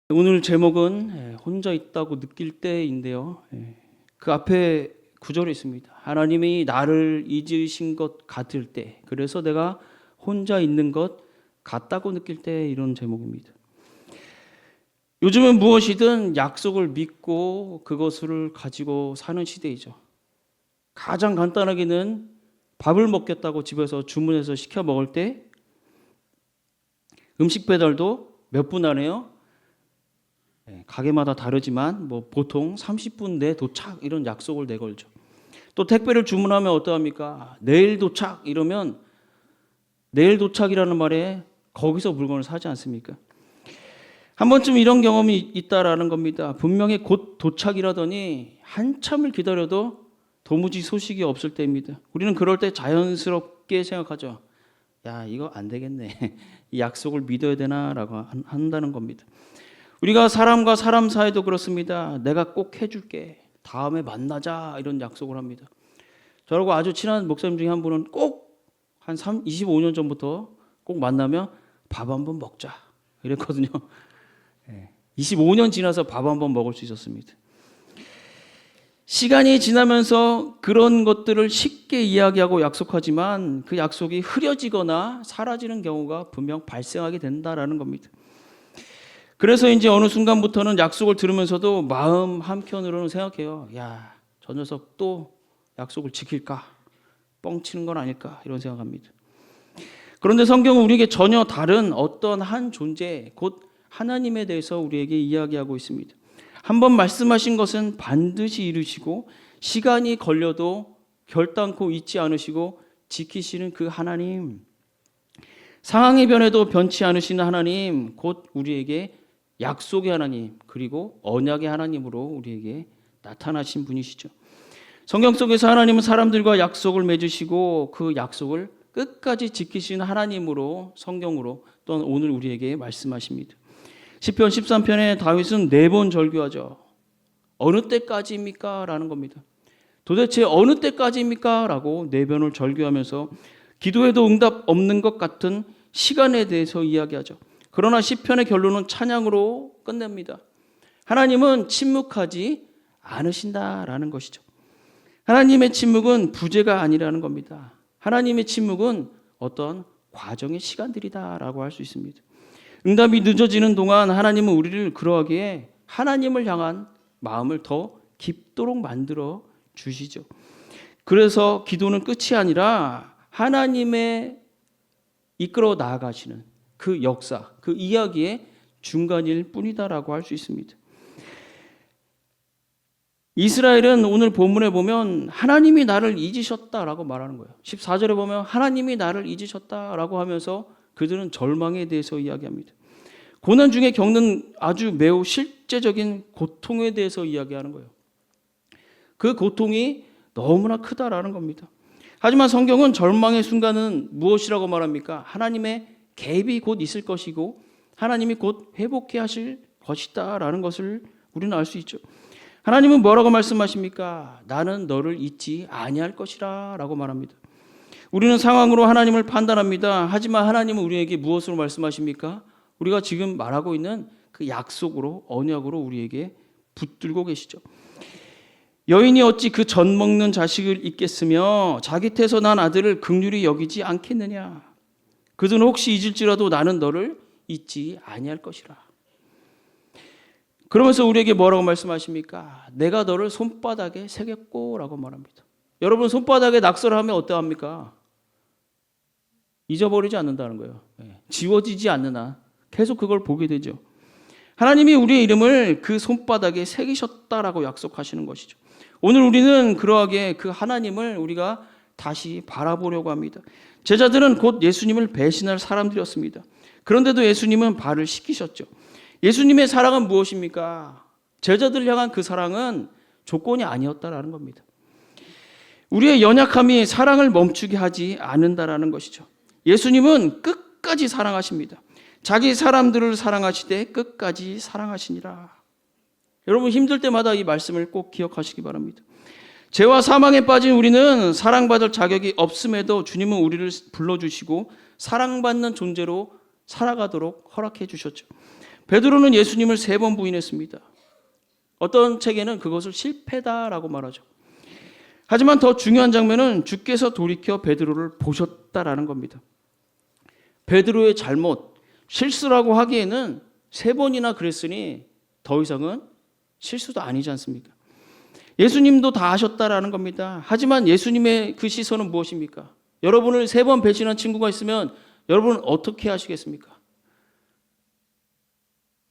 오늘 제목은 혼자 있다고 느낄 때인데요. 그 앞에 구절이 있습니다. 하나님이 나를 잊으신 것 같을 때, 그래서 내가 혼자 있는 것 같다고 느낄 때, 이런 제목입니다. 요즘은 무엇이든 약속을 믿고 그것을 가지고 사는 시대이죠. 가장 간단하게는 밥을 먹겠다고 집에서 주문해서 시켜 먹을 때 음식 배달도 몇 분 안에요? 가게마다 다르지만 보통 30분 내 도착, 이런 약속을 내걸죠. 또 택배를 주문하면 어떠합니까? 내일 도착 이러면 내일 도착이라는 말에 거기서 물건을 사지 않습니까? 한 번쯤 이런 경험이 있다라는 겁니다. 분명히 곧 도착이라더니 한참을 기다려도 도무지 소식이 없을 때입니다. 우리는 그럴 때 자연스럽게 생각하죠. 야, 이거 안 되겠네. 이 약속을 믿어야 되나라고 한다는 겁니다. 우리가 사람과 사람 사이도 그렇습니다. 내가 꼭 해줄게. 다음에 만나자. 이런 약속을 합니다. 저하고 아주 친한 목사님 중에 한 분은 꼭 한 25년 전부터 꼭 만나면 밥 한번 먹자. 이랬거든요. 25년 지나서 밥 한번 먹을 수 있었습니다. 시간이 지나면서 그런 것들을 쉽게 이야기하고 약속하지만 그 약속이 흐려지거나 사라지는 경우가 분명 발생하게 된다라는 겁니다. 그래서 이제 어느 순간부터는 약속을 들으면서도 마음 한켠으로는 생각해요. 야, 저 녀석 또 약속을 지킬까? 뻥치는 건 아닐까? 이런 생각합니다. 그런데 성경은 우리에게 전혀 다른 어떤 한 존재, 곧 하나님에 대해서 우리에게 이야기하고 있습니다. 한번 말씀하신 것은 반드시 이루시고 시간이 걸려도 결단코 잊지 않으시고 지키시는 그 하나님, 상황이 변해도 변치 않으시는 하나님, 곧 우리에게 약속의 하나님, 그리고 언약의 하나님으로 우리에게 나타나신 분이시죠. 성경 속에서 하나님은 사람들과 약속을 맺으시고 그 약속을 끝까지 지키시는 하나님으로 성경으로 또한 오늘 우리에게 말씀하십니다. 시편 13편에 다윗은 4번 절규하죠. 어느 때까지입니까? 라는 겁니다. 도대체 어느 때까지입니까? 라고 4번을 절규하면서 기도해도 응답 없는 것 같은 시간에 대해서 이야기하죠. 그러나 시편의 결론은 찬양으로 끝냅니다. 하나님은 침묵하지 않으신다라는 것이죠. 하나님의 침묵은 부재가 아니라는 겁니다. 하나님의 침묵은 어떤 과정의 시간들이다라고 할 수 있습니다. 응답이 늦어지는 동안 하나님은 우리를 그러하기에 하나님을 향한 마음을 더 깊도록 만들어 주시죠. 그래서 기도는 끝이 아니라 하나님의 이끌어 나아가시는 그 역사, 그 이야기의 중간일 뿐이다라고 할 수 있습니다. 이스라엘은 오늘 본문에 보면 하나님이 나를 잊으셨다라고 말하는 거예요. 14절에 보면 하나님이 나를 잊으셨다라고 하면서 그들은 절망에 대해서 이야기합니다. 고난 중에 겪는 아주 매우 실제적인 고통에 대해서 이야기하는 거예요. 그 고통이 너무나 크다라는 겁니다. 하지만 성경은 절망의 순간은 무엇이라고 말합니까? 하나님의 개입이 곧 있을 것이고 하나님이 곧 회복해 하실 것이다 라는 것을 우리는 알 수 있죠. 하나님은 뭐라고 말씀하십니까? 나는 너를 잊지 아니할 것이라 라고 말합니다. 우리는 상황으로 하나님을 판단합니다. 하지만 하나님은 우리에게 무엇으로 말씀하십니까? 우리가 지금 말하고 있는 그 약속으로, 언약으로 우리에게 붙들고 계시죠. 여인이 어찌 그 젖 먹는 자식을 잊겠으며 자기 태서 난 아들을 긍휼히 여기지 않겠느냐. 그들은 혹시 잊을지라도 나는 너를 잊지 아니할 것이라. 그러면서 우리에게 뭐라고 말씀하십니까? 내가 너를 손바닥에 새겼고 라고 말합니다. 여러분, 손바닥에 낙서를 하면 어떠합니까? 잊어버리지 않는다는 거예요. 지워지지 않는 한 계속 그걸 보게 되죠. 하나님이 우리의 이름을 그 손바닥에 새기셨다라고 약속하시는 것이죠. 오늘 우리는 그러하게 그 하나님을 우리가 다시 바라보려고 합니다. 제자들은 곧 예수님을 배신할 사람들이었습니다. 그런데도 예수님은 발을 씻기셨죠. 예수님의 사랑은 무엇입니까? 제자들을 향한 그 사랑은 조건이 아니었다라는 겁니다. 우리의 연약함이 사랑을 멈추게 하지 않는다라는 것이죠. 예수님은 끝까지 사랑하십니다. 자기 사람들을 사랑하시되 끝까지 사랑하시니라. 여러분, 힘들 때마다 이 말씀을 꼭 기억하시기 바랍니다. 죄와 사망에 빠진 우리는 사랑받을 자격이 없음에도 주님은 우리를 불러주시고 사랑받는 존재로 살아가도록 허락해 주셨죠. 베드로는 예수님을 3번 부인했습니다. 어떤 책에는 그것을 실패다라고 말하죠. 하지만 더 중요한 장면은 주께서 돌이켜 베드로를 보셨다라는 겁니다. 베드로의 잘못, 실수라고 하기에는 3번이나 그랬으니 더 이상은 실수도 아니지 않습니까? 예수님도 다 아셨다라는 겁니다. 하지만 예수님의 그 시선은 무엇입니까? 여러분을 3번 배신한 친구가 있으면 여러분은 어떻게 하시겠습니까?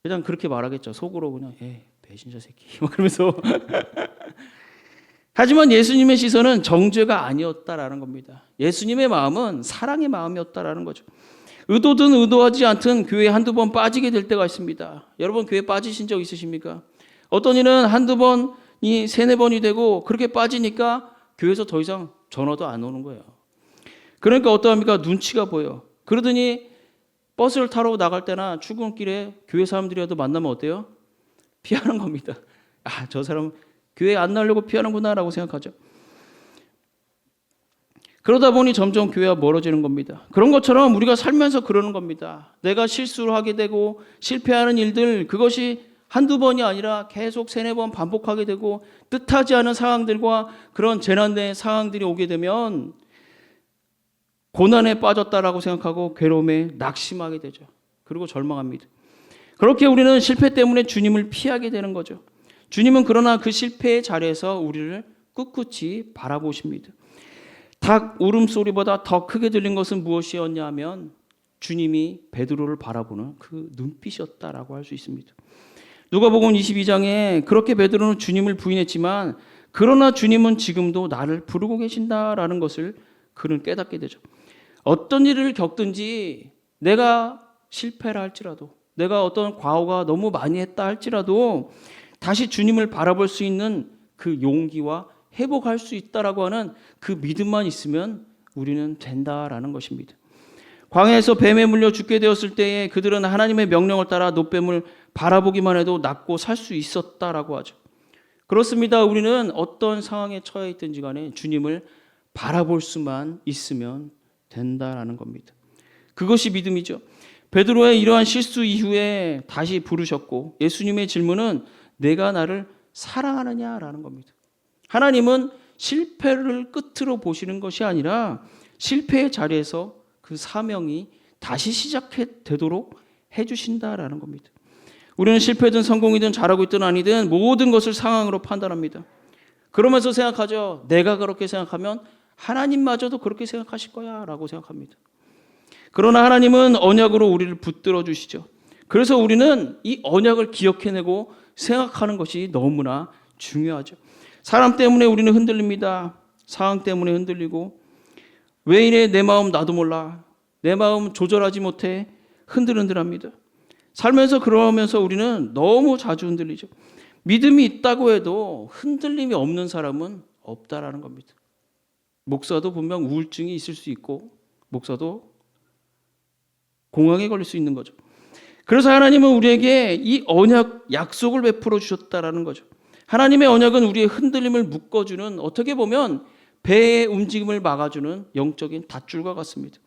그냥 그렇게 말하겠죠. 속으로 그냥 배신자 새끼 그러면서 하지만 예수님의 시선은 정죄가 아니었다라는 겁니다. 예수님의 마음은 사랑의 마음이었다라는 거죠. 의도든 의도하지 않든 교회에 한두 번 빠지게 될 때가 있습니다. 여러분 교회 빠지신 적 있으십니까? 어떤 이는 한두 번이 3-4번이 되고 그렇게 빠지니까 교회에서 더 이상 전화도 안 오는 거예요. 그러니까 어떠합니까? 눈치가 보여. 그러더니 버스를 타러 나갈 때나 출근길에 교회 사람들이라도 만나면 어때요? 피하는 겁니다. 아, 저 사람 교회 안 나오려고 피하는구나라고 생각하죠. 그러다 보니 점점 교회와 멀어지는 겁니다. 그런 것처럼 우리가 살면서 그러는 겁니다. 내가 실수를 하게 되고 실패하는 일들, 그것이 한두 번이 아니라 계속 3-4번 반복하게 되고 뜻하지 않은 상황들과 그런 재난의 상황들이 오게 되면 고난에 빠졌다라고 생각하고 괴로움에 낙심하게 되죠. 그리고 절망합니다. 그렇게 우리는 실패 때문에 주님을 피하게 되는 거죠. 주님은 그러나 그 실패의 자리에서 우리를 꿋꿋이 바라보십니다. 닭 울음소리보다 더 크게 들린 것은 무엇이었냐 하면 주님이 베드로를 바라보는 그 눈빛이었다라고 할 수 있습니다. 누가복음 22장에 그렇게 베드로는 주님을 부인했지만 그러나 주님은 지금도 나를 부르고 계신다라는 것을 그는 깨닫게 되죠. 어떤 일을 겪든지 내가 실패를 할지라도 내가 어떤 과오가 너무 많이 했다 할지라도 다시 주님을 바라볼 수 있는 그 용기와 회복할 수 있다라고 하는 그 믿음만 있으면 우리는 된다라는 것입니다. 광야에서 뱀에 물려 죽게 되었을 때에 그들은 하나님의 명령을 따라 노뱀을 바라보기만 해도 낫고 살 수 있었다라고 하죠. 그렇습니다. 우리는 어떤 상황에 처해 있든지 간에 주님을 바라볼 수만 있으면 된다라는 겁니다. 그것이 믿음이죠. 베드로의 이러한 실수 이후에 다시 부르셨고 예수님의 질문은 내가 나를 사랑하느냐라는 겁니다. 하나님은 실패를 끝으로 보시는 것이 아니라 실패의 자리에서 그 사명이 다시 시작되도록 해주신다라는 겁니다. 우리는 실패든 성공이든 잘하고 있든 아니든 모든 것을 상황으로 판단합니다. 그러면서 생각하죠. 내가 그렇게 생각하면 하나님마저도 그렇게 생각하실 거야 라고 생각합니다. 그러나 하나님은 언약으로 우리를 붙들어 주시죠. 그래서 우리는 이 언약을 기억해내고 생각하는 것이 너무나 중요하죠. 사람 때문에 우리는 흔들립니다. 상황 때문에 흔들리고 왜 이래 내 마음 나도 몰라. 내 마음 조절하지 못해 흔들흔들합니다. 살면서 그러면서 우리는 너무 자주 흔들리죠. 믿음이 있다고 해도 흔들림이 없는 사람은 없다라는 겁니다. 목사도 분명 우울증이 있을 수 있고 목사도 공황에 걸릴 수 있는 거죠. 그래서 하나님은 우리에게 이 언약 약속을 베풀어 주셨다라는 거죠. 하나님의 언약은 우리의 흔들림을 묶어주는 어떻게 보면 배의 움직임을 막아주는 영적인 닷줄과 같습니다.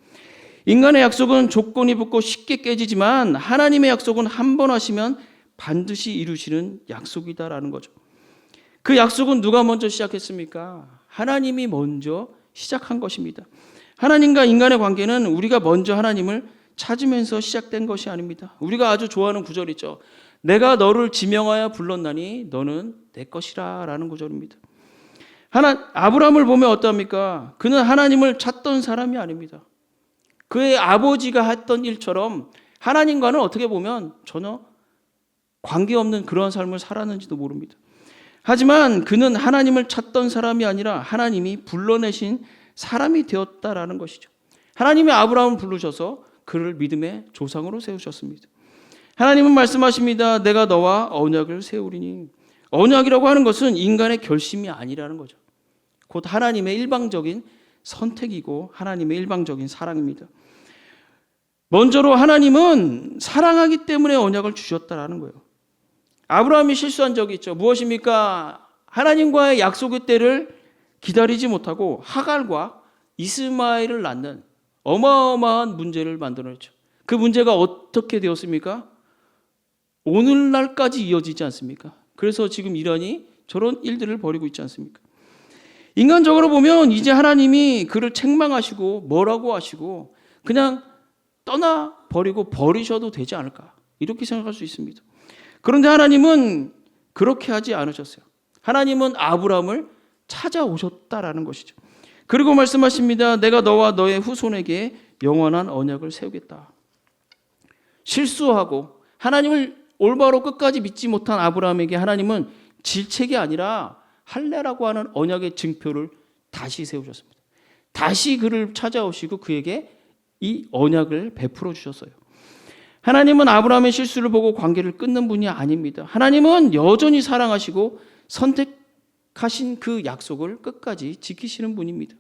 인간의 약속은 조건이 붙고 쉽게 깨지지만 하나님의 약속은 한 번 하시면 반드시 이루시는 약속이다라는 거죠. 그 약속은 누가 먼저 시작했습니까? 하나님이 먼저 시작한 것입니다. 하나님과 인간의 관계는 우리가 먼저 하나님을 찾으면서 시작된 것이 아닙니다. 우리가 아주 좋아하는 구절 있죠. 내가 너를 지명하여 불렀나니 너는 내 것이라 라는 구절입니다. 아브라함을 보면 어떠합니까? 그는 하나님을 찾던 사람이 아닙니다. 그의 아버지가 했던 일처럼 하나님과는 어떻게 보면 전혀 관계없는 그런 삶을 살았는지도 모릅니다. 하지만 그는 하나님을 찾던 사람이 아니라 하나님이 불러내신 사람이 되었다라는 것이죠. 하나님이 아브라함을 부르셔서 그를 믿음의 조상으로 세우셨습니다. 하나님은 말씀하십니다. 내가 너와 언약을 세우리니. 언약이라고 하는 것은 인간의 결심이 아니라는 거죠. 곧 하나님의 일방적인 선택이고 하나님의 일방적인 사랑입니다. 먼저로 하나님은 사랑하기 때문에 언약을 주셨다라는 거예요. 아브라함이 실수한 적이 있죠. 무엇입니까? 하나님과의 약속의 때를 기다리지 못하고 하갈과 이스마엘을 낳는 어마어마한 문제를 만들어냈죠. 그 문제가 어떻게 되었습니까? 오늘날까지 이어지지 않습니까? 그래서 지금 이란이 저런 일들을 벌이고 있지 않습니까? 인간적으로 보면 이제 하나님이 그를 책망하시고 뭐라고 하시고 그냥 떠나버리고 버리셔도 되지 않을까, 이렇게 생각할 수 있습니다. 그런데 하나님은 그렇게 하지 않으셨어요. 하나님은 아브라함을 찾아오셨다라는 것이죠. 그리고 말씀하십니다. 내가 너와 너의 후손에게 영원한 언약을 세우겠다. 실수하고 하나님을 올바로 끝까지 믿지 못한 아브라함에게 하나님은 질책이 아니라 할례라고 하는 언약의 증표를 다시 세우셨습니다. 다시 그를 찾아오시고 그에게 이 언약을 베풀어 주셨어요. 하나님은 아브라함의 실수를 보고 관계를 끊는 분이 아닙니다. 하나님은 여전히 사랑하시고 선택하신 그 약속을 끝까지 지키시는 분입니다.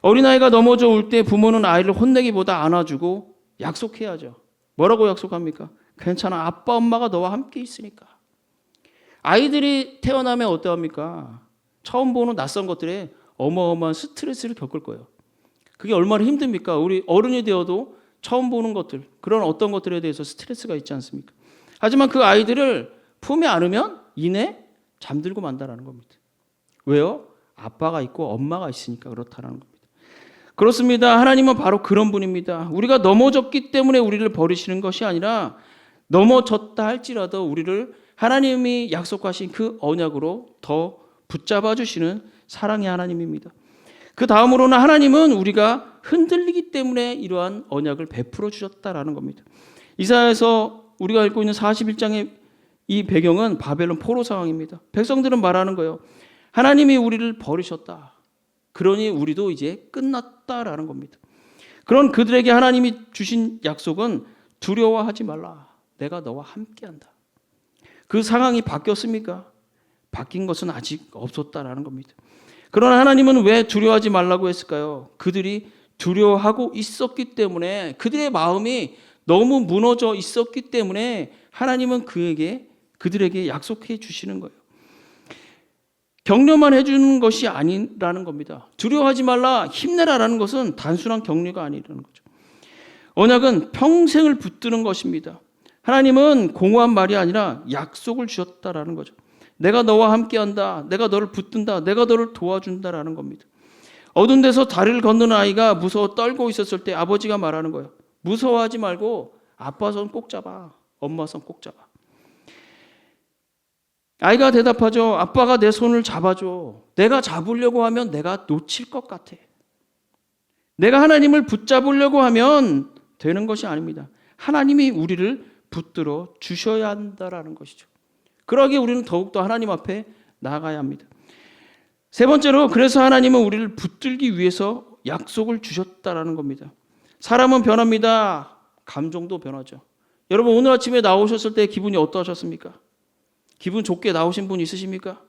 어린아이가 넘어져 올 때 부모는 아이를 혼내기보다 안아주고 약속해야죠. 뭐라고 약속합니까? 괜찮아, 아빠 엄마가 너와 함께 있으니까. 아이들이 태어나면 어떠합니까? 처음 보는 낯선 것들에 어마어마한 스트레스를 겪을 거예요. 그게 얼마나 힘듭니까? 우리 어른이 되어도 처음 보는 것들, 그런 어떤 것들에 대해서 스트레스가 있지 않습니까? 하지만 그 아이들을 품에 안으면 이내 잠들고 만다라는 겁니다. 왜요? 아빠가 있고 엄마가 있으니까 그렇다는 겁니다. 그렇습니다. 하나님은 바로 그런 분입니다. 우리가 넘어졌기 때문에 우리를 버리시는 것이 아니라 넘어졌다 할지라도 우리를 하나님이 약속하신 그 언약으로 더 붙잡아 주시는 사랑의 하나님입니다. 그 다음으로는 하나님은 우리가 흔들리기 때문에 이러한 언약을 베풀어 주셨다라는 겁니다. 이사야에서 우리가 읽고 있는 41장의 이 배경은 바벨론 포로 상황입니다. 백성들은 말하는 거예요. 하나님이 우리를 버리셨다. 그러니 우리도 이제 끝났다라는 겁니다. 그런 그들에게 하나님이 주신 약속은 두려워하지 말라. 내가 너와 함께한다. 그 상황이 바뀌었습니까? 바뀐 것은 아직 없었다라는 겁니다. 그러나 하나님은 왜 두려워하지 말라고 했을까요? 그들이 두려워하고 있었기 때문에, 그들의 마음이 너무 무너져 있었기 때문에 하나님은 그들에게 약속해 주시는 거예요. 격려만 해주는 것이 아니라는 겁니다. 두려워하지 말라, 힘내라라는 것은 단순한 격려가 아니라는 거죠. 언약은 평생을 붙드는 것입니다. 하나님은 공허한 말이 아니라 약속을 주셨다라는 거죠. 내가 너와 함께한다, 내가 너를 붙든다, 내가 너를 도와준다라는 겁니다. 어두운 데서 다리를 건너는 아이가 무서워 떨고 있었을 때 아버지가 말하는 거예요. 무서워하지 말고 아빠 손 꼭 잡아, 엄마 손 꼭 잡아. 아이가 대답하죠. 아빠가 내 손을 잡아줘. 내가 잡으려고 하면 내가 놓칠 것 같아. 내가 하나님을 붙잡으려고 하면 되는 것이 아닙니다. 하나님이 우리를 붙들어 주셔야 한다라는 것이죠. 그러기에 우리는 더욱더 하나님 앞에 나아가야 합니다. 세 번째로, 그래서 하나님은 우리를 붙들기 위해서 약속을 주셨다라는 겁니다. 사람은 변합니다. 감정도 변하죠. 여러분, 오늘 아침에 나오셨을 때 기분이 어떠셨습니까? 기분 좋게 나오신 분 있으십니까?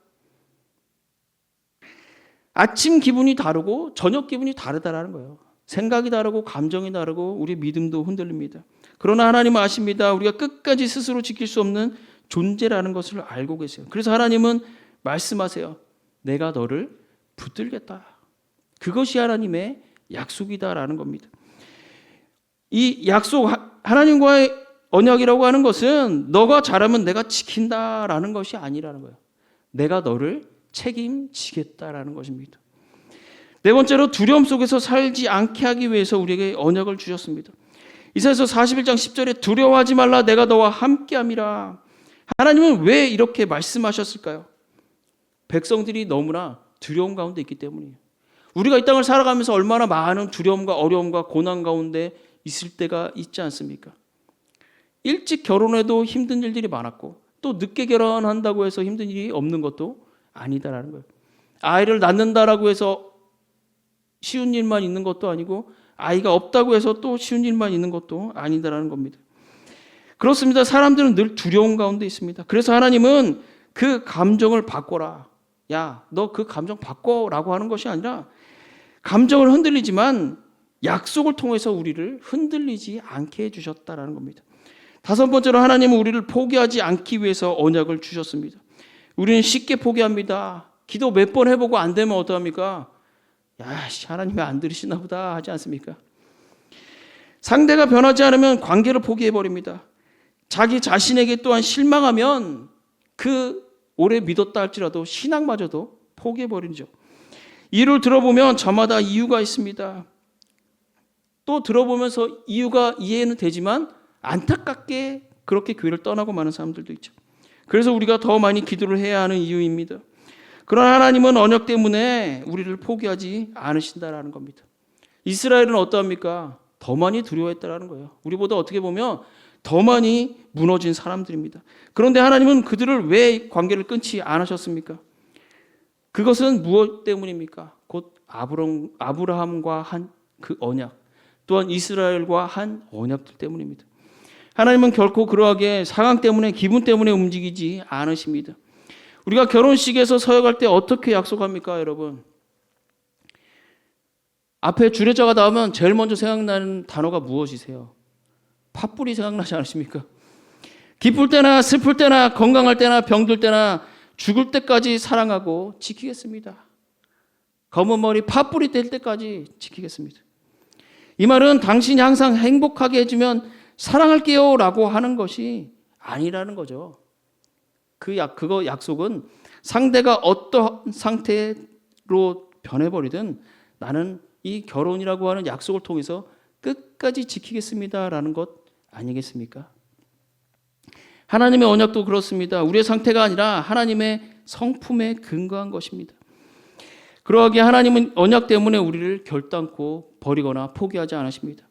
아침 기분이 다르고 저녁 기분이 다르다라는 거예요. 생각이 다르고 감정이 다르고 우리 믿음도 흔들립니다. 그러나 하나님은 아십니다. 우리가 끝까지 스스로 지킬 수 없는 존재라는 것을 알고 계세요. 그래서 하나님은 말씀하세요. 내가 너를 붙들겠다. 그것이 하나님의 약속이다라는 겁니다. 이 약속, 하나님과의 언약이라고 하는 것은 너가 잘하면 내가 지킨다라는 것이 아니라는 거예요. 내가 너를 책임지겠다라는 것입니다. 네 번째로, 두려움 속에서 살지 않게 하기 위해서 우리에게 언약을 주셨습니다. 이사야서 41장 10절에 두려워하지 말라, 내가 너와 함께함이라. 하나님은 왜 이렇게 말씀하셨을까요? 백성들이 너무나 두려움 가운데 있기 때문이에요. 우리가 이 땅을 살아가면서 얼마나 많은 두려움과 어려움과 고난 가운데 있을 때가 있지 않습니까? 일찍 결혼해도 힘든 일들이 많았고, 또 늦게 결혼한다고 해서 힘든 일이 없는 것도 아니다라는 거예요. 아이를 낳는다라고 해서 쉬운 일만 있는 것도 아니고, 아이가 없다고 해서 또 쉬운 일만 있는 것도 아니다라는 겁니다. 그렇습니다. 사람들은 늘 두려움 가운데 있습니다. 그래서 하나님은 그 감정을 바꿔라. 야, 너 그 감정 바꿔라고 하는 것이 아니라, 감정을 흔들리지만 약속을 통해서 우리를 흔들리지 않게 해주셨다라는 겁니다. 다섯 번째로, 하나님은 우리를 포기하지 않기 위해서 언약을 주셨습니다. 우리는 쉽게 포기합니다. 기도 몇 번 해보고 안 되면 어떡합니까? 야, 하나님이 안 들으시나 보다 하지 않습니까? 상대가 변하지 않으면 관계를 포기해버립니다. 자기 자신에게 또한 실망하면 그 오래 믿었다 할지라도 신앙마저도 포기해버리죠. 이를 들어보면 저마다 이유가 있습니다. 또 들어보면서 이유가 이해는 되지만 안타깝게 그렇게 교회를 떠나고 마는 사람들도 있죠. 그래서 우리가 더 많이 기도를 해야 하는 이유입니다. 그러나 하나님은 언약 때문에 우리를 포기하지 않으신다라는 겁니다. 이스라엘은 어떠합니까? 더 많이 두려워했다라는 거예요. 우리보다 어떻게 보면 더 많이 무너진 사람들입니다. 그런데 하나님은 그들을 왜 관계를 끊지 않으셨습니까? 그것은 무엇 때문입니까? 곧 아브라함과 한 그 언약, 또한 이스라엘과 한 언약들 때문입니다. 하나님은 결코 그러하게 상황 때문에, 기분 때문에 움직이지 않으십니다. 우리가 결혼식에서 서약할 때 어떻게 약속합니까, 여러분? 앞에 주례자가 나오면 제일 먼저 생각나는 단어가 무엇이세요? 팥불이 생각나지 않으십니까? 기쁠 때나 슬플 때나 건강할 때나 병들 때나 죽을 때까지 사랑하고 지키겠습니다. 검은 머리 팥불이 될 때까지 지키겠습니다. 이 말은 당신이 항상 행복하게 해주면 사랑할게요 라고 하는 것이 아니라는 거죠. 그거 약속은 상대가 어떤 상태로 변해버리든 나는 이 결혼이라고 하는 약속을 통해서 끝까지 지키겠습니다라는 것 아니겠습니까? 하나님의 언약도 그렇습니다. 우리의 상태가 아니라 하나님의 성품에 근거한 것입니다. 그러하기에 하나님은 언약 때문에 우리를 결단코 버리거나 포기하지 않으십니다.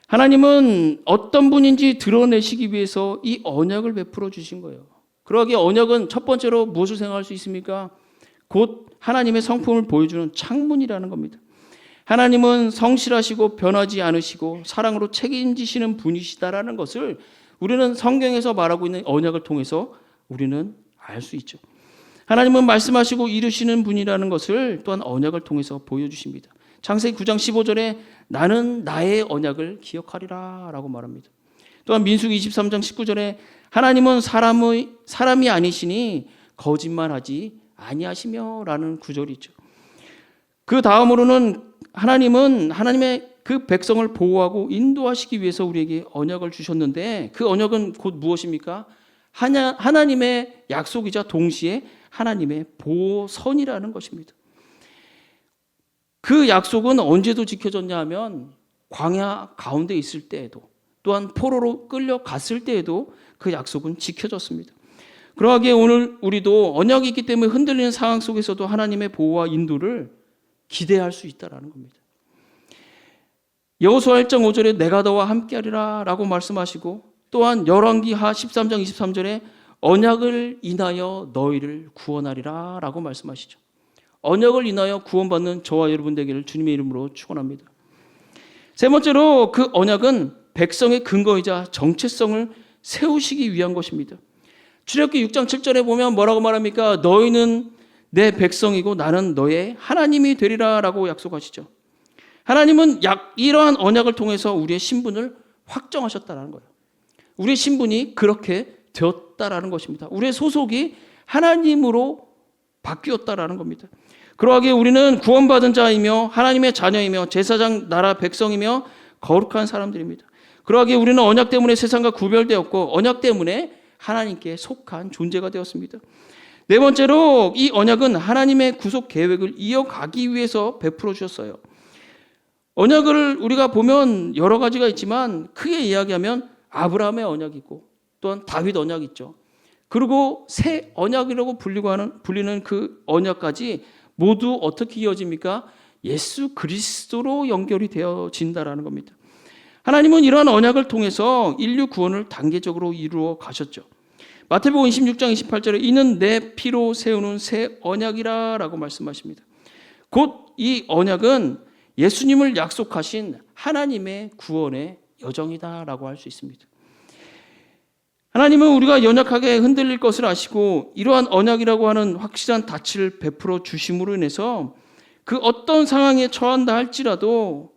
하나님은 어떤 분인지 드러내시기 위해서 이 언약을 베풀어 주신 거예요. 그러기에 언약은 첫 번째로 무엇을 생각할 수 있습니까? 곧 하나님의 성품을 보여주는 창문이라는 겁니다. 하나님은 성실하시고 변하지 않으시고 사랑으로 책임지시는 분이시다라는 것을 우리는 성경에서 말하고 있는 언약을 통해서 우리는 알 수 있죠. 하나님은 말씀하시고 이루시는 분이라는 것을 또한 언약을 통해서 보여주십니다. 창세기 9장 15절에 나는 나의 언약을 기억하리라 라고 말합니다. 또한 민수기 23장 19절에 하나님은 사람이 아니시니 거짓말하지 아니하시며 라는 구절이 있죠. 그 다음으로는 하나님은 하나님의 그 백성을 보호하고 인도하시기 위해서 우리에게 언약을 주셨는데 그 언약은 곧 무엇입니까? 하나님의 약속이자 동시에 하나님의 보호선이라는 것입니다. 그 약속은 언제도 지켜졌냐 하면 광야 가운데 있을 때에도 또한 포로로 끌려갔을 때에도 그 약속은 지켜졌습니다. 그러하기에 오늘 우리도 언약이 있기 때문에 흔들리는 상황 속에서도 하나님의 보호와 인도를 기대할 수 있다는 겁니다. 여호수아 1장 5절에 내가 너와 함께하리라 라고 말씀하시고 또한 열왕기하 13장 23절에 언약을 인하여 너희를 구원하리라 라고 말씀하시죠. 언약을 인하여 구원받는 저와 여러분 되기를 주님의 이름으로 축원합니다. 세 번째로 그 언약은 백성의 근거이자 정체성을 세우시기 위한 것입니다. 출애굽기 6장 7절에 보면 뭐라고 말합니까? 너희는 내 백성이고 나는 너의 하나님이 되리라 라고 약속하시죠. 하나님은 이러한 언약을 통해서 우리의 신분을 확정하셨다는 거예요. 우리의 신분이 그렇게 되었다라는 것입니다. 우리의 소속이 하나님으로 바뀌었다라는 겁니다. 그러하기에 우리는 구원받은 자이며 하나님의 자녀이며 제사장 나라 백성이며 거룩한 사람들입니다. 그러하기에 우리는 언약 때문에 세상과 구별되었고 언약 때문에 하나님께 속한 존재가 되었습니다. 네 번째로 이 언약은 하나님의 구속 계획을 이어가기 위해서 베풀어 주셨어요. 언약을 우리가 보면 여러 가지가 있지만 크게 이야기하면 아브라함의 언약이 있고 또한 다윗 언약이 있죠. 그리고 새 언약이라고 불리는 그 언약까지 모두 어떻게 이어집니까? 예수 그리스도로 연결이 되어진다라는 겁니다. 하나님은 이러한 언약을 통해서 인류 구원을 단계적으로 이루어 가셨죠. 마태복음 26장 28절에 이는 내 피로 세우는 새 언약이라 라고 말씀하십니다. 곧 이 언약은 예수님을 약속하신 하나님의 구원의 여정이다라고 할 수 있습니다. 하나님은 우리가 연약하게 흔들릴 것을 아시고 이러한 언약이라고 하는 확실한 닻을 베풀어 주심으로 인해서 그 어떤 상황에 처한다 할지라도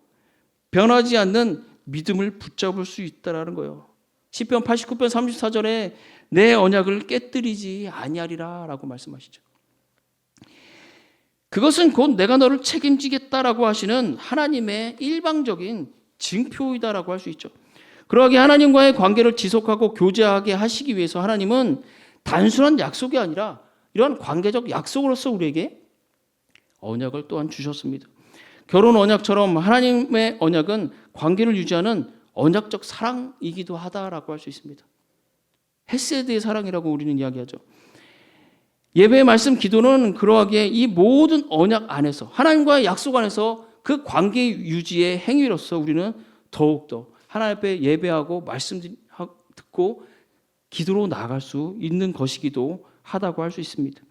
변하지 않는 믿음을 붙잡을 수 있다라는 거예요. 시편 89편 34절에 내 언약을 깨뜨리지 아니하리라 라고 말씀하시죠. 그것은 곧 내가 너를 책임지겠다라고 하시는 하나님의 일방적인 징표이다라고 할 수 있죠. 그러하게 하나님과의 관계를 지속하고 교제하게 하시기 위해서 하나님은 단순한 약속이 아니라 이러한 관계적 약속으로서 우리에게 언약을 또한 주셨습니다. 결혼 언약처럼 하나님의 언약은 관계를 유지하는 언약적 사랑이기도 하다라고 할 수 있습니다. 헤세드의 사랑이라고 우리는 이야기하죠. 예배의 말씀 기도는 그러하기에 이 모든 언약 안에서 하나님과의 약속 안에서 그 관계 유지의 행위로서 우리는 더욱더 하나님 앞에 예배하고 말씀 듣고 기도로 나아갈 수 있는 것이기도 하다고 할 수 있습니다.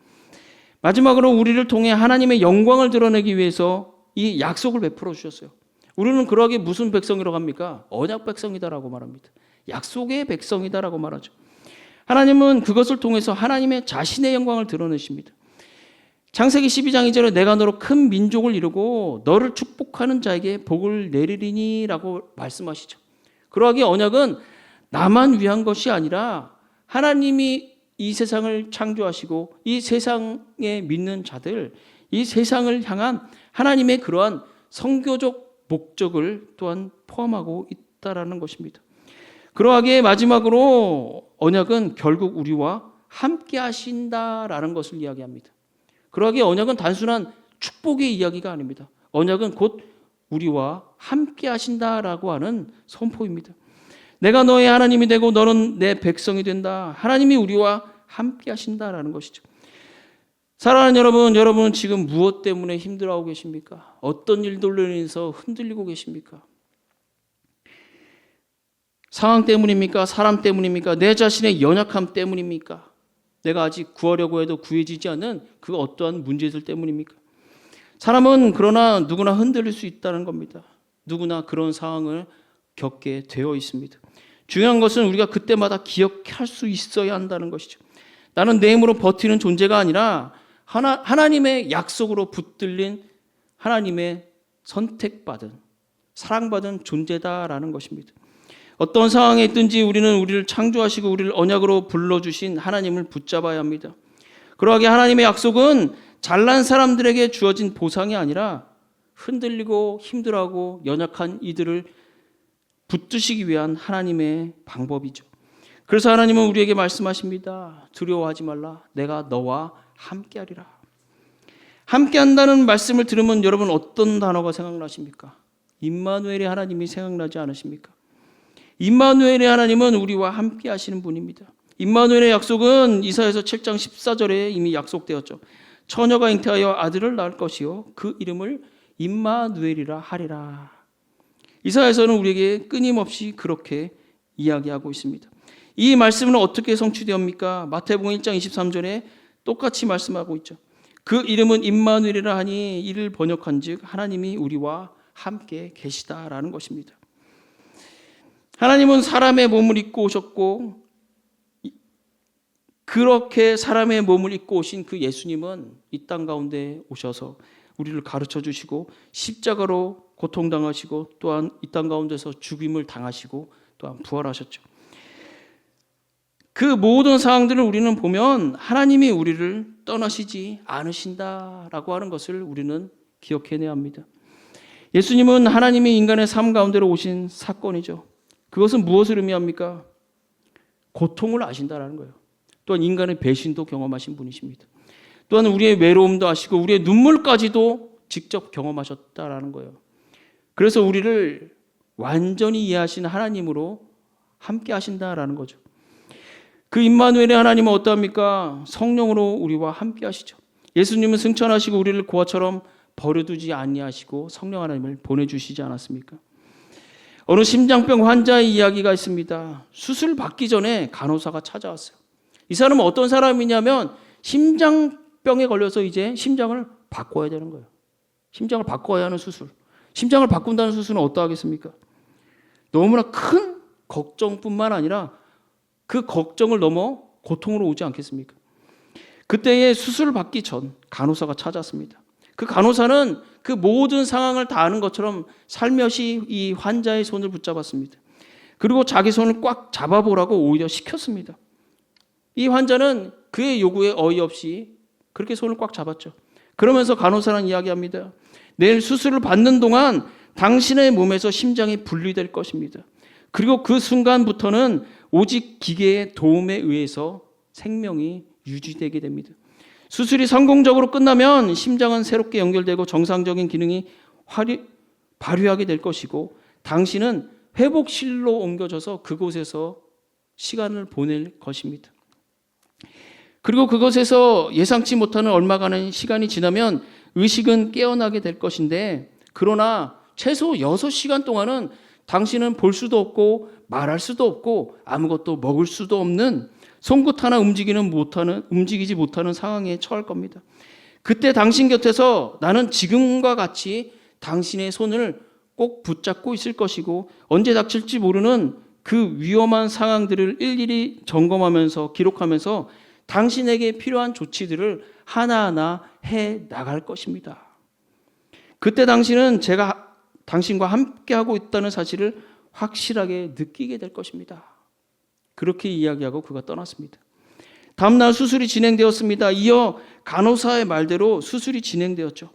마지막으로 우리를 통해 하나님의 영광을 드러내기 위해서 이 약속을 베풀어 주셨어요. 우리는 그러하게 무슨 백성이라고 합니까? 언약 백성이다라고 말합니다. 약속의 백성이다라고 말하죠. 하나님은 그것을 통해서 하나님의 자신의 영광을 드러내십니다. 창세기 12장 2절에 내가 너로 큰 민족을 이루고 너를 축복하는 자에게 복을 내리리니 라고 말씀하시죠. 그러하기에 언약은 나만 위한 것이 아니라 하나님이 이 세상을 창조하시고 이 세상에 믿는 자들, 이 세상을 향한 하나님의 그러한 선교적 목적을 또한 포함하고 있다라는 것입니다. 그러하기에 마지막으로 언약은 결국 우리와 함께 하신다라는 것을 이야기합니다. 그러하기에 언약은 단순한 축복의 이야기가 아닙니다. 언약은 곧 우리와 함께 하신다라고 하는 선포입니다. 내가 너의 하나님이 되고 너는 내 백성이 된다. 하나님이 우리와 함께 하신다라는 것이죠. 사랑하는 여러분, 여러분은 지금 무엇 때문에 힘들어하고 계십니까? 어떤 일들로 인해서 흔들리고 계십니까? 상황 때문입니까? 사람 때문입니까? 내 자신의 연약함 때문입니까? 내가 아직 구하려고 해도 구해지지 않는 그 어떠한 문제들 때문입니까? 사람은 그러나 누구나 흔들릴 수 있다는 겁니다. 누구나 그런 상황을 겪게 되어 있습니다. 중요한 것은 우리가 그때마다 기억할 수 있어야 한다는 것이죠. 나는 내 힘으로 버티는 존재가 아니라 하나님의 약속으로 붙들린 하나님의 선택받은 사랑받은 존재다라는 것입니다. 어떤 상황에 있든지 우리는 우리를 창조하시고 우리를 언약으로 불러주신 하나님을 붙잡아야 합니다. 그러하게 하나님의 약속은 잘난 사람들에게 주어진 보상이 아니라 흔들리고 힘들어하고 연약한 이들을 붙드시기 위한 하나님의 방법이죠. 그래서 하나님은 우리에게 말씀하십니다. 두려워하지 말라. 내가 너와 함께하리라. 함께한다는 말씀을 들으면 여러분 어떤 단어가 생각나십니까? 임마누엘의 하나님이 생각나지 않으십니까? 임마누엘의 하나님은 우리와 함께 하시는 분입니다. 임마누엘의 약속은 이사야서 7장 14절에 이미 약속되었죠. 처녀가 잉태하여 아들을 낳을 것이요 그 이름을 임마누엘이라 하리라. 이사야서는 우리에게 끊임없이 그렇게 이야기하고 있습니다. 이 말씀은 어떻게 성취되옵니까? 마태복음 1장 23절에 똑같이 말씀하고 있죠. 그 이름은 임마누엘이라 하니 이를 번역한즉 하나님이 우리와 함께 계시다라는 것입니다. 하나님은 사람의 몸을 입고 오셨고 그렇게 사람의 몸을 입고 오신 그 예수님은 이 땅 가운데 오셔서 우리를 가르쳐 주시고 십자가로 고통당하시고 또한 이 땅 가운데서 죽임을 당하시고 또한 부활하셨죠. 그 모든 상황들을 우리는 보면 하나님이 우리를 떠나시지 않으신다라고 하는 것을 우리는 기억해내야 합니다. 예수님은 하나님이 인간의 삶 가운데로 오신 사건이죠. 그것은 무엇을 의미합니까? 고통을 아신다라는 거예요. 또한 인간의 배신도 경험하신 분이십니다. 또한 우리의 외로움도 아시고 우리의 눈물까지도 직접 경험하셨다라는 거예요. 그래서 우리를 완전히 이해하신 하나님으로 함께 하신다라는 거죠. 그 임마누엘의 하나님은 어떠합니까? 성령으로 우리와 함께 하시죠. 예수님은 승천하시고 우리를 고아처럼 버려두지 아니하시고 성령 하나님을 보내주시지 않았습니까? 어느 심장병 환자의 이야기가 있습니다. 수술 받기 전에 간호사가 찾아왔어요. 이 사람은 어떤 사람이냐면 심장병에 걸려서 이제 심장을 바꿔야 되는 거예요. 심장을 바꿔야 하는 수술. 심장을 바꾼다는 수술은 어떠하겠습니까? 너무나 큰 걱정뿐만 아니라 그 걱정을 넘어 고통으로 오지 않겠습니까? 그때의 수술을 받기 전 간호사가 찾았습니다. 그 간호사는 그 모든 상황을 다 아는 것처럼 살며시 이 환자의 손을 붙잡았습니다. 그리고 자기 손을 꽉 잡아보라고 오히려 시켰습니다. 이 환자는 그의 요구에 어이없이 그렇게 손을 꽉 잡았죠. 그러면서 간호사는 이야기합니다. 내일 수술을 받는 동안 당신의 몸에서 심장이 분리될 것입니다. 그리고 그 순간부터는 오직 기계의 도움에 의해서 생명이 유지되게 됩니다. 수술이 성공적으로 끝나면 심장은 새롭게 연결되고 정상적인 기능이 발휘하게 될 것이고, 당신은 회복실로 옮겨져서 그곳에서 시간을 보낼 것입니다. 그리고 그것에서 예상치 못하는 얼마간의 시간이 지나면 의식은 깨어나게 될 것인데, 그러나 최소 6시간 동안은 당신은 볼 수도 없고 말할 수도 없고 아무것도 먹을 수도 없는, 송곳 하나 움직이지 못하는 상황에 처할 겁니다. 그때 당신 곁에서 나는 지금과 같이 당신의 손을 꼭 붙잡고 있을 것이고, 언제 닥칠지 모르는 그 위험한 상황들을 일일이 점검하면서 기록하면서 당신에게 필요한 조치들을 하나하나 해 나갈 것입니다. 그때 당신은 제가 당신과 함께하고 있다는 사실을 확실하게 느끼게 될 것입니다. 그렇게 이야기하고 그가 떠났습니다. 다음날 수술이 진행되었습니다. 이어 간호사의 말대로 수술이 진행되었죠.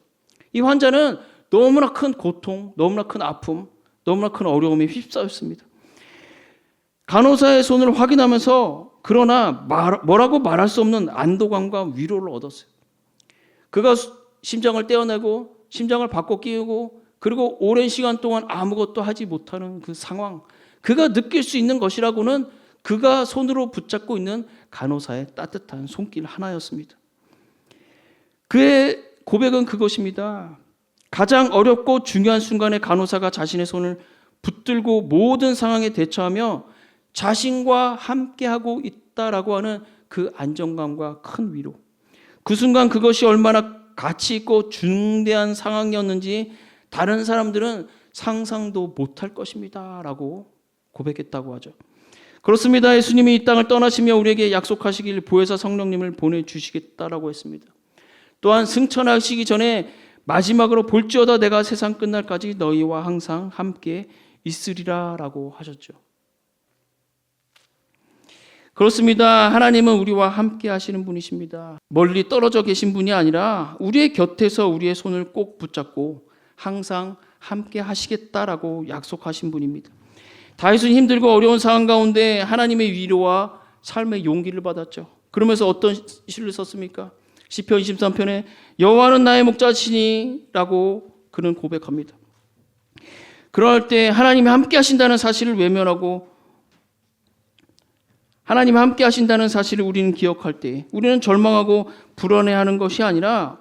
이 환자는 너무나 큰 고통, 너무나 큰 아픔, 너무나 큰 어려움에 휩싸였습니다. 간호사의 손을 확인하면서 그러나 뭐라고 말할 수 없는 안도감과 위로를 얻었어요. 그가 심장을 떼어내고 심장을 바꿔 끼우고 그리고 오랜 시간 동안 아무것도 하지 못하는 그 상황, 그가 느낄 수 있는 것이라고는 그가 손으로 붙잡고 있는 간호사의 따뜻한 손길 하나였습니다. 그의 고백은 그것입니다. 가장 어렵고 중요한 순간에 간호사가 자신의 손을 붙들고 모든 상황에 대처하며 자신과 함께하고 있다라고 하는 그 안정감과 큰 위로. 그 순간 그것이 얼마나 가치 있고 중대한 상황이었는지 다른 사람들은 상상도 못할 것입니다 라고 고백했다고 하죠. 그렇습니다. 예수님이 이 땅을 떠나시며 우리에게 약속하시길 보혜사 성령님을 보내주시겠다라고 했습니다. 또한 승천하시기 전에 마지막으로 볼지어다 내가 세상 끝날까지 너희와 항상 함께 있으리라 라고 하셨죠. 그렇습니다. 하나님은 우리와 함께 하시는 분이십니다. 멀리 떨어져 계신 분이 아니라 우리의 곁에서 우리의 손을 꼭 붙잡고 항상 함께 하시겠다라고 약속하신 분입니다. 다윗은 힘들고 어려운 상황 가운데 하나님의 위로와 삶의 용기를 받았죠. 그러면서 어떤 시를 썼습니까? 시편 23편에 여호와는 나의 목자시니 라고 그는 고백합니다. 그럴 때 하나님이 함께 하신다는 사실을 외면하고 하나님 함께 하신다는 사실을 우리는 기억할 때 우리는 절망하고 불안해하는 것이 아니라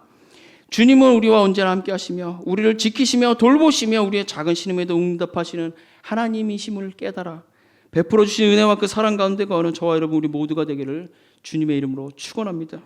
주님은 우리와 언제나 함께 하시며 우리를 지키시며 돌보시며 우리의 작은 신음에도 응답하시는 하나님이심을 깨달아 베풀어 주신 은혜와 그 사랑 가운데 거하는 저와 여러분 우리 모두가 되기를 주님의 이름으로 축원합니다.